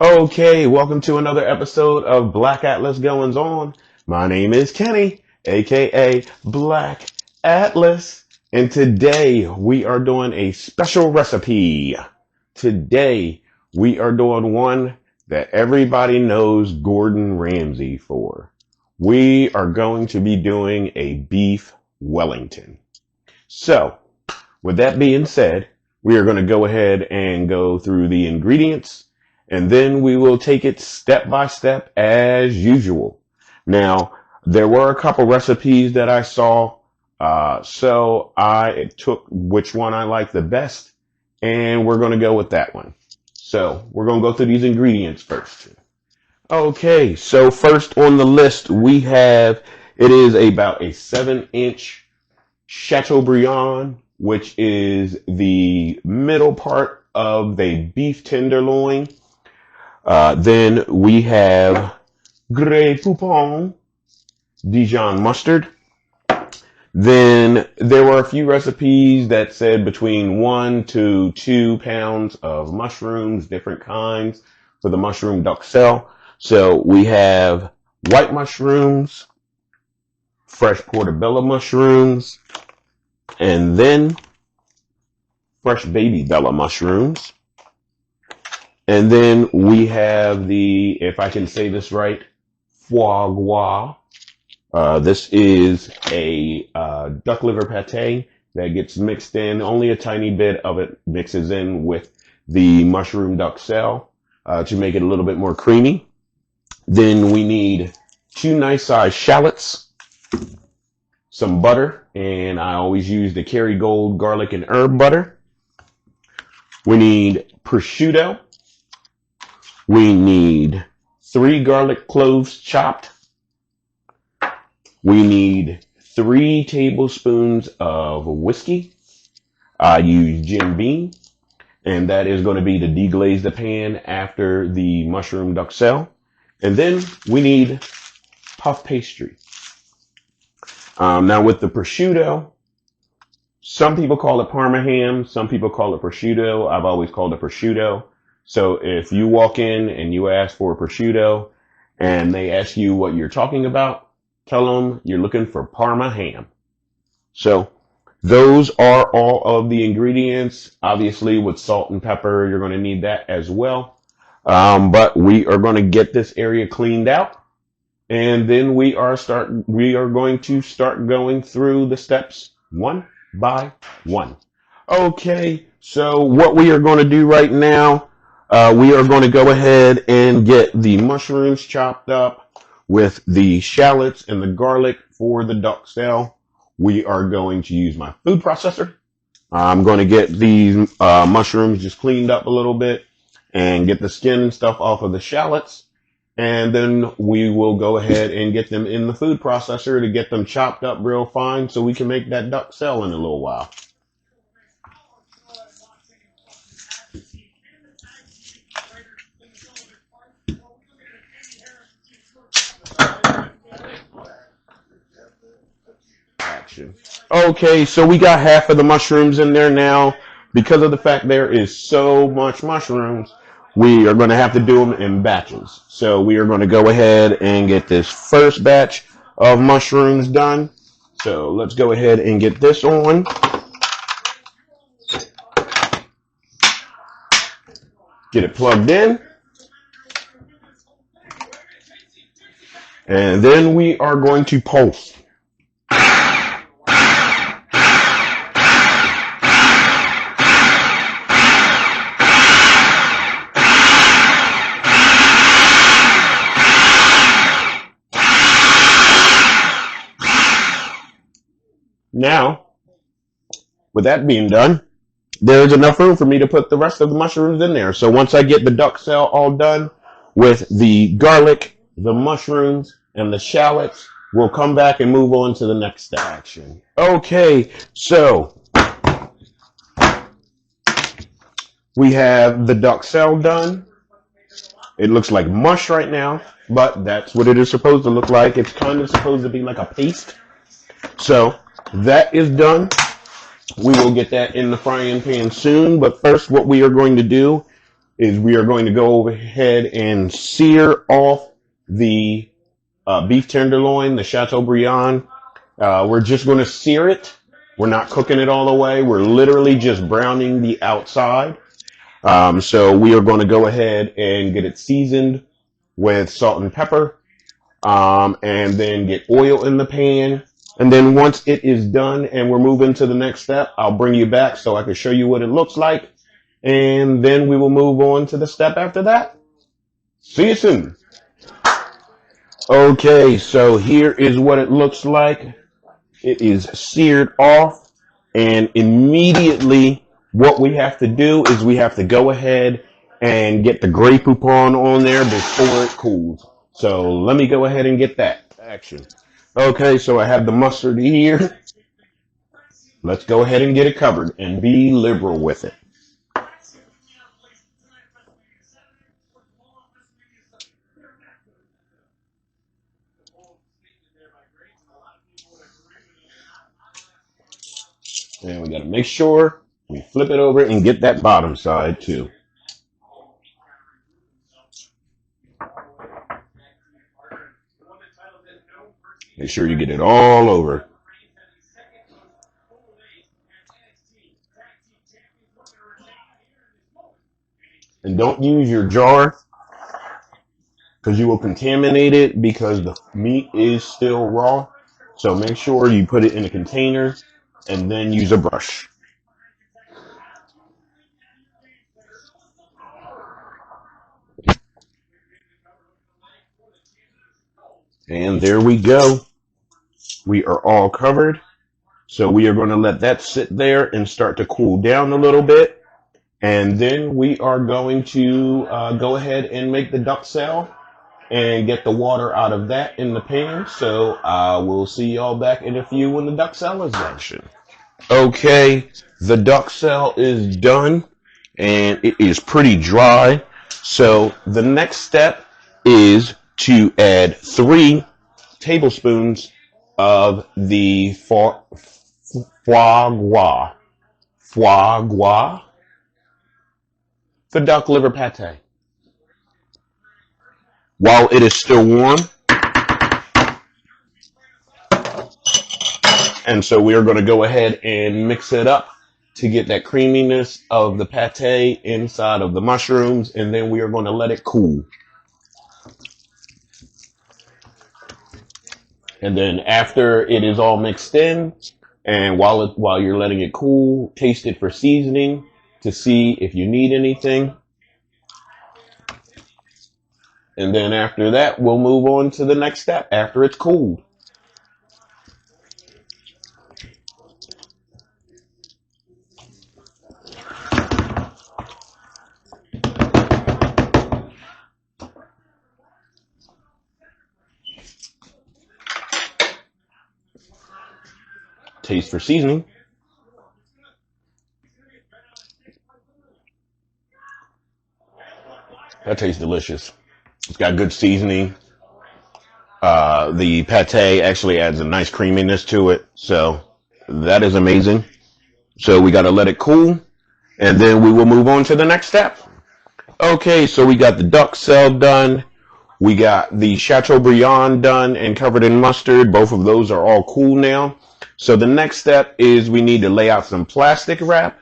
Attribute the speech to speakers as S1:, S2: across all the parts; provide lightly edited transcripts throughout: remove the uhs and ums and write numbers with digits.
S1: Okay, welcome to another episode of Black Atlas Goings On. My name is Kenny, aka Black Atlas, and today we are doing a special recipe. Today we are doing one that everybody knows Gordon Ramsay for. We are going to be doing a beef Wellington. So, with that being said, we are going to go ahead and go through the ingredients, and then we will take it step by step as usual. Now, there were a couple recipes that I saw, so I took which one I like the best, and we're going to go with that one. So we're going to go through these ingredients first. Okay, so first on the list we have, it is about a 7-inch Chateaubriand, which is the middle part of the beef tenderloin. Then we have Grey Poupon, Dijon mustard. Then there were a few recipes that said between 1 to 2 pounds of mushrooms, different kinds for the mushroom duxelle. So we have white mushrooms, fresh portobello mushrooms, and then fresh baby bella mushrooms. And then we have the, if I can say this right, foie gras. This is a duck liver pate that gets mixed in. Only a tiny bit of it mixes in with the mushroom duxelle to make it a little bit more creamy. Then we need 2 nice sized shallots, some butter, and I always use the Kerrygold garlic and herb butter. We need prosciutto. We need 3 garlic cloves chopped. We need 3 tablespoons of whiskey. I use Jim Beam, and that is going to be to deglaze the pan after the mushroom duxelle. And then we need puff pastry. Now with the prosciutto, some people call it Parma ham, some people call it prosciutto. I've always called it prosciutto. So if you walk in and you ask for prosciutto and they ask you what you're talking about, tell them you're looking for Parma ham. So those are all of the ingredients. Obviously with salt and pepper, you're going to need that as well. But we are going to get this area cleaned out, and then we are going to start going through the steps one by one. Okay, so what we are going to do right now, we are going to go ahead and get the mushrooms chopped up with the shallots and the garlic for the duxelle. We are going to use my food processor. I'm going to get these mushrooms just cleaned up a little bit and get the skin and stuff off of the shallots. And then we will go ahead and get them in the food processor to get them chopped up real fine so we can make that duxelle in a little while. Action. Okay, so we got half of the mushrooms in there now. Because of the fact there is so much mushrooms, we are going to have to do them in batches. So we are going to go ahead and get this first batch of mushrooms done. So let's go ahead and get this on. Get it plugged in. And then we are going to pulse. Now, with that being done, there's enough room for me to put the rest of the mushrooms in there. So once I get the duxelle all done with the garlic, the mushrooms, and the shallots, we'll come back and move on to the next step. Action. Okay, so we have the duxelle done. It looks like mush right now, but that's what it is supposed to look like. It's kind of supposed to be like a paste. So that is done. We will get that in the frying pan soon, but first what we are going to do is we are going to go ahead and sear off the beef tenderloin, the Chateaubriand. We're just going to sear it. We're not cooking it all the way. We're literally just browning the outside. So we are going to go ahead and get it seasoned with salt and pepper, and then get oil in the pan. And then once it is done and we're moving to the next step, I'll bring you back so I can show you what it looks like. And then we will move on to the step after that. See you soon. Okay, so here is what it looks like. It is seared off, and immediately what we have to do is we have to go ahead and get the Grey Poupon on there before it cools. So let me go ahead and get that action. Okay, so I have the mustard here. Let's go ahead and get it covered and be liberal with it. And we got to make sure we flip it over and get that bottom side too. Make sure you get it all over. And don't use your jar because you will contaminate it because the meat is still raw. So make sure you put it in a container and then use a brush. And there we go. We are all covered. So we are going to let that sit there and start to cool down a little bit. And then we are going to go ahead and make the duxelle and get the water out of that in the pan. So I will see y'all back in a few when the duxelle is done. Okay, the duxelle is done and it is pretty dry. So the next step is to add 3 tablespoons of the foie gras, the duck liver pate. While it is still warm, and so we are going to go ahead and mix it up to get that creaminess of the pate inside of the mushrooms, and then we are going to let it cool. And then after it is all mixed in, and while you're letting it cool, taste it for seasoning to see if you need anything. And then after that, we'll move on to the next step after it's cooled. Taste for seasoning. That tastes delicious. It's got good seasoning. The pate actually adds a nice creaminess to it. So that is amazing. So we got to let it cool, and then we will move on to the next step. Okay, so we got the duxelle done. We got the Chateaubriand done and covered in mustard. Both of those are all cool now. So the next step is we need to lay out some plastic wrap.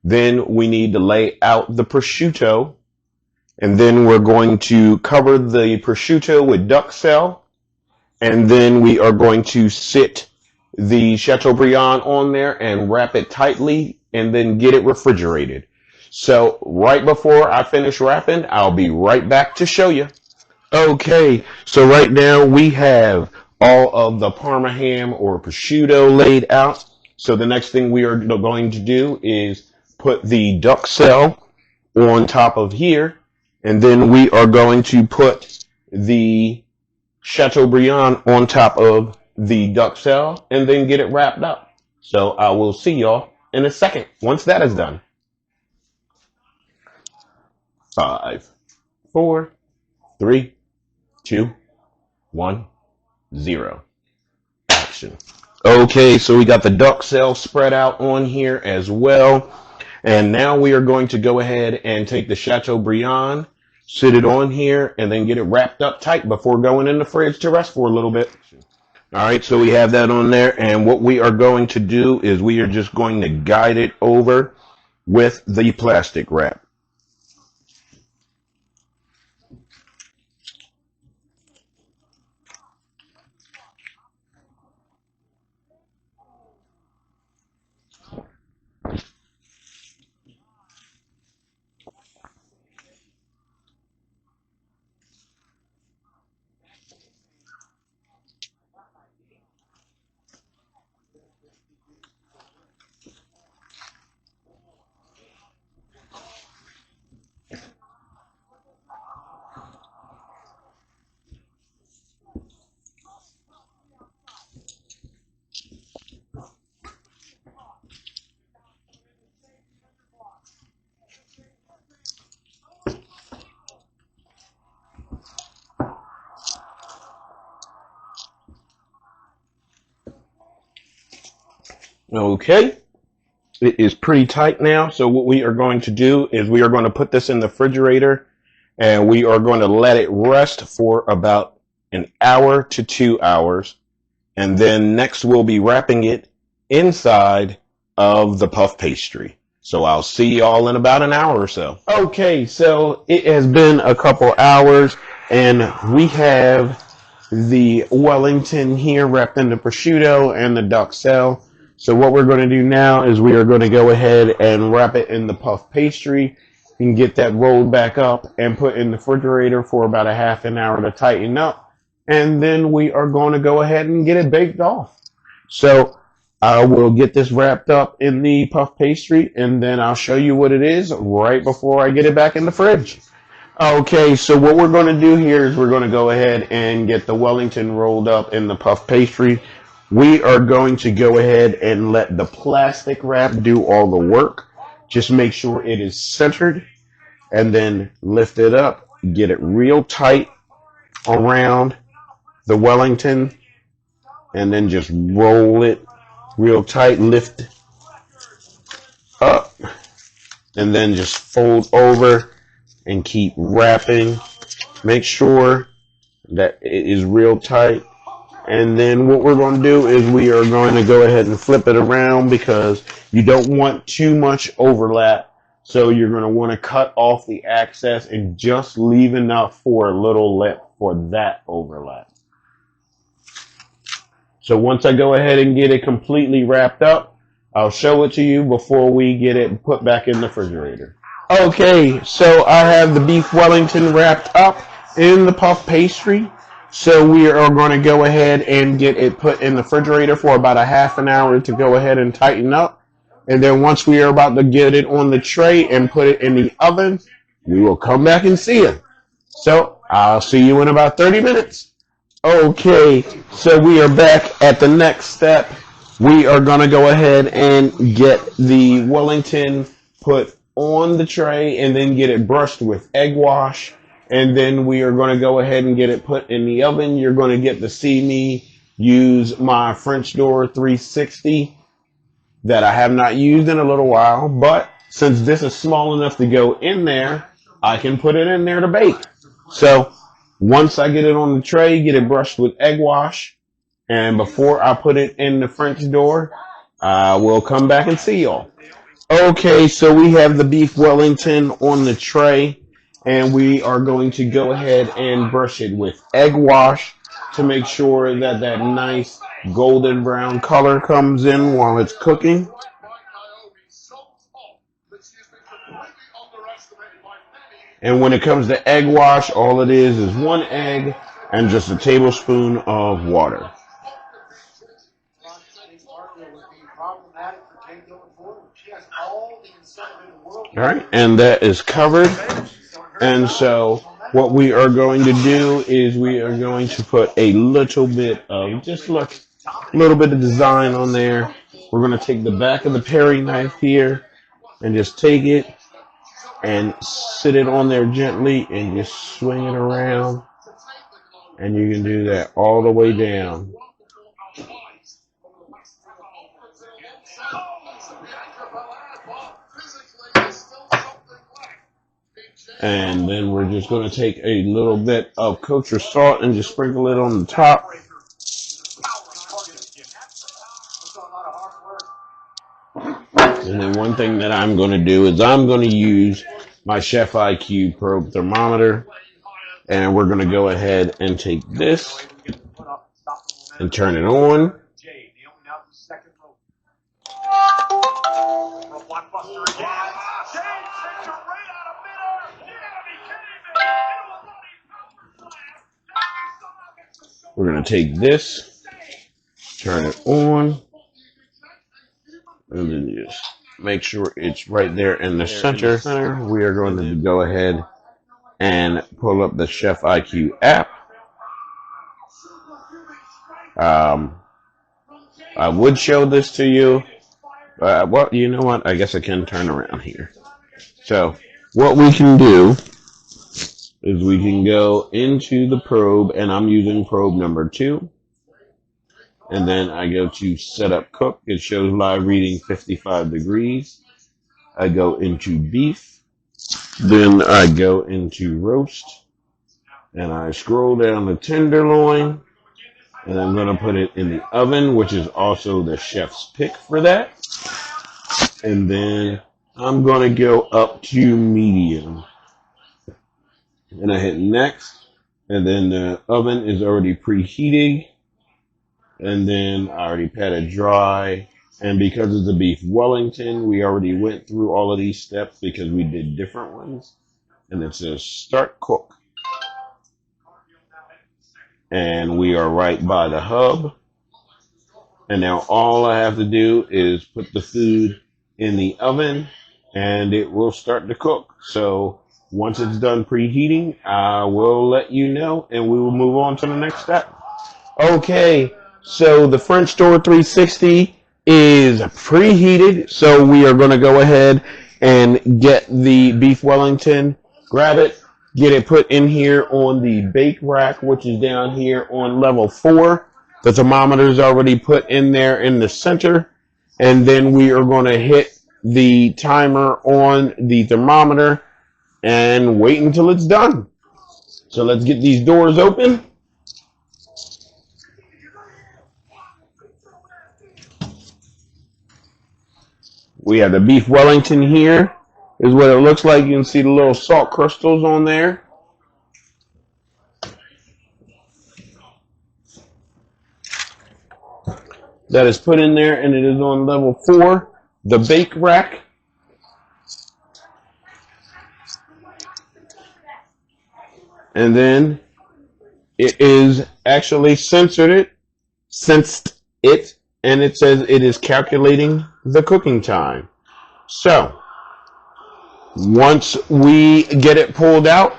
S1: Then we need to lay out the prosciutto. And then we're going to cover the prosciutto with duxelle. And then we are going to sit the Chateaubriand on there and wrap it tightly and then get it refrigerated. So right before I finish wrapping, I'll be right back to show you. Okay, so right now we have all of the Parma ham or prosciutto laid out. So the next thing we are going to do is put the duxelle on top of here, and then we are going to put the Chateaubriand on top of the duxelle and then get it wrapped up. So I will see y'all in a second once that is done. 5, 4, 3, 2, 1, 0. Action. Okay, so we got the duxelle spread out on here as well. And now we are going to go ahead and take the Chateaubriand, sit it on here, and then get it wrapped up tight before going in the fridge to rest for a little bit. All right, so we have that on there, and what we are going to do is we are just going to guide it over with the plastic wrap. Okay, it is pretty tight now, so what we are going to do is we are going to put this in the refrigerator, and we are going to let it rest for about an hour to 2 hours. And then next we'll be wrapping it inside of the puff pastry. So I'll see y'all in about an hour or so. Okay, so it has been a couple hours, and we have the Wellington here wrapped in the prosciutto and the duxelle. So what we're going to do now is we are going to go ahead and wrap it in the puff pastry and get that rolled back up and put in the refrigerator for about a half an hour to tighten up. And then we are going to go ahead and get it baked off. So I will get this wrapped up in the puff pastry, and then I'll show you what it is right before I get it back in the fridge. Okay, so what we're going to do here is we're going to go ahead and get the Wellington rolled up in the puff pastry. We are going to go ahead and let the plastic wrap do all the work. Just make sure it is centered, and then lift it up, get it real tight around the Wellington, and then just roll it real tight, lift up, and then just fold over and keep wrapping. Make sure that it is real tight. And then what we're going to do is we are going to go ahead and flip it around because you don't want too much overlap. So you're going to want to cut off the excess and just leave enough for a little lip for that overlap. So once I go ahead and get it completely wrapped up, I'll show it to you before we get it put back in the refrigerator. Okay, so I have the beef Wellington wrapped up in the puff pastry. So we are going to go ahead and get it put in the refrigerator for about a half an hour to go ahead and tighten up. And then once we are about to get it on the tray and put it in the oven, we will come back and see you. So I'll see you in about 30 minutes. Okay, so we are back at the next step. We are going to go ahead and get the Wellington put on the tray and then get it brushed with egg wash. And then we are going to go ahead and get it put in the oven. You're going to get to see me use my French door 360 that I have not used in a little while. But since this is small enough to go in there, I can put it in there to bake. So once I get it on the tray, get it brushed with egg wash, and before I put it in the French door, I will come back and see y'all. Okay, so we have the beef Wellington on the tray, and we are going to go ahead and brush it with egg wash to make sure that that nice golden brown color comes in while it's cooking. And when it comes to egg wash, all it is 1 egg and just a tablespoon of water. All right, and that is covered. And so what we are going to do is we are going to put a little bit of, just look, a little bit of design on there. We're going to take the back of the paring knife here and just take it and sit it on there gently and just swing it around, and you can do that all the way down. And then we're just going to take a little bit of kosher salt and just sprinkle it on the top. And then one thing that I'm going to do is I'm going to use my Chef IQ probe thermometer. And we're going to go ahead and take this and turn it on. We're going to take this, turn it on, and then just make sure it's right there in the center. We are going to go ahead and pull up the Chef IQ app. I would show this to you, but well, you know what? I guess I can turn around here. So what we can do is we can go into the probe, and I'm using probe number 2. And then I go to setup cook. It shows live reading 55 degrees. I go into beef. Then I go into roast. And I scroll down to tenderloin. And I'm going to put it in the oven, which is also the chef's pick for that. And then I'm going to go up to medium. And I hit next. And then the oven is already preheating. And then I already patted dry. And because it's a beef Wellington, we already went through all of these steps because we did different ones. And it says start cook. And we are right by the hub. And now all I have to do is put the food in the oven and it will start to cook. So once it's done preheating, I will let you know and we will move on to the next step. Okay, so the French door 360 is preheated. So we are going to go ahead and get the beef Wellington, grab it, get it put in here on the bake rack, which is down here on level 4. The thermometer is already put in there in the center. And then we are going to hit the timer on the thermometer and wait until it's done. So let's get these doors open. We have the beef Wellington here. Is what it looks like. You can see the little salt crystals on there. That is put in there, and it is on level 4, the bake rack. And then it is actually sensed it, and it says it is calculating the cooking time. So once we get it pulled out,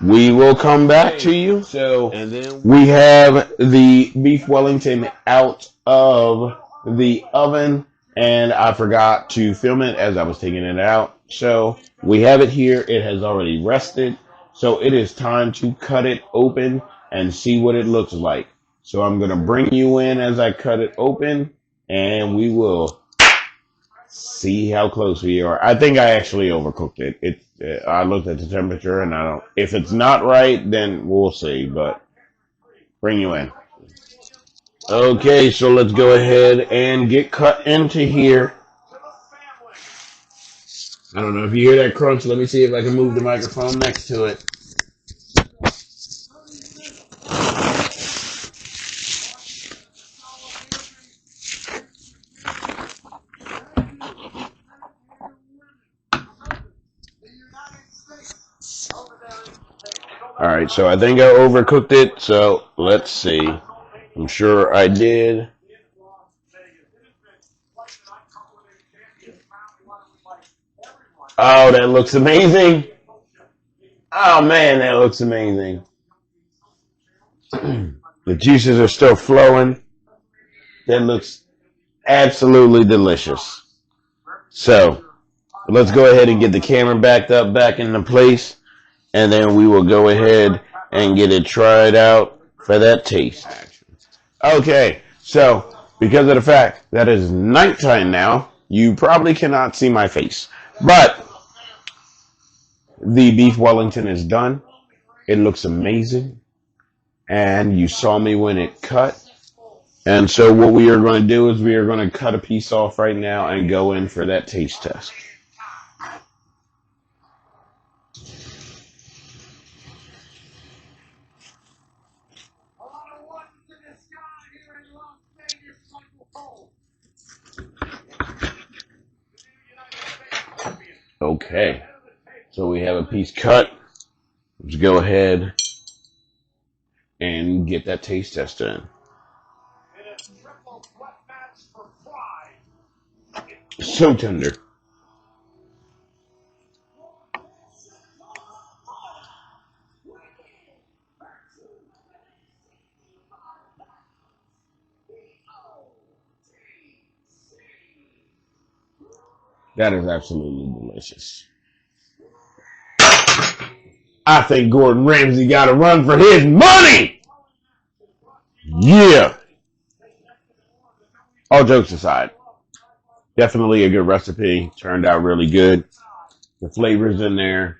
S1: we will come back to you. So and then we have the beef Wellington out of the oven, and I forgot to film it as I was taking it out. So we have it here. It has already rested. So it is time to cut it open and see what it looks like. So I'm going to bring you in as I cut it open, and we will see how close we are. I think I actually overcooked it. I looked at the temperature, and I don't. If it's not right, then we'll see. But bring you in. Okay, so let's go ahead and get cut into here. I don't know if you hear that crunch. Let me see if I can move the microphone next to it. All right, so I think I overcooked it, so let's see. I'm sure I did. Oh, that looks amazing. Oh, man, that looks amazing. The juices are still flowing. That looks absolutely delicious. So let's go ahead and get the camera backed up back into place, and then we will go ahead and get it tried out for that taste. Okay, so because of the fact that it is nighttime now, you probably cannot see my face. But The beef Wellington is done. It looks amazing. And you saw me when it cut. And so what we are going to do is we are going to cut a piece off right now and go in for that taste test. Okay, so we have a piece cut. Let's go ahead and get that taste test in. So tender. That is absolutely delicious. I think Gordon Ramsay got to run for his money. Yeah. All jokes aside, definitely a good recipe. Turned out really good. The flavors in there.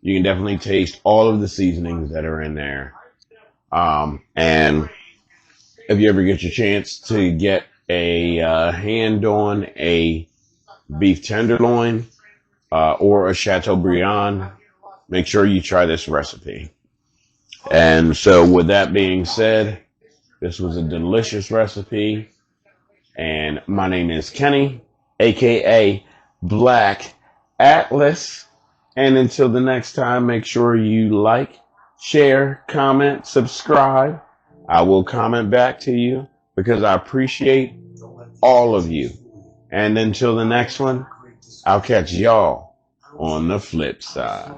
S1: You can definitely taste all of the seasonings that are in there. And if you ever get your chance to get a hand on a beef tenderloin or a Chateaubriand, make sure you try this recipe. And so with that being said, this was a delicious recipe. And my name is Kenny, aka Black Atlas. And until the next time, make sure you like, share, comment, subscribe. I will comment back to you because I appreciate all of you. And until the next one, I'll catch y'all on the flip side.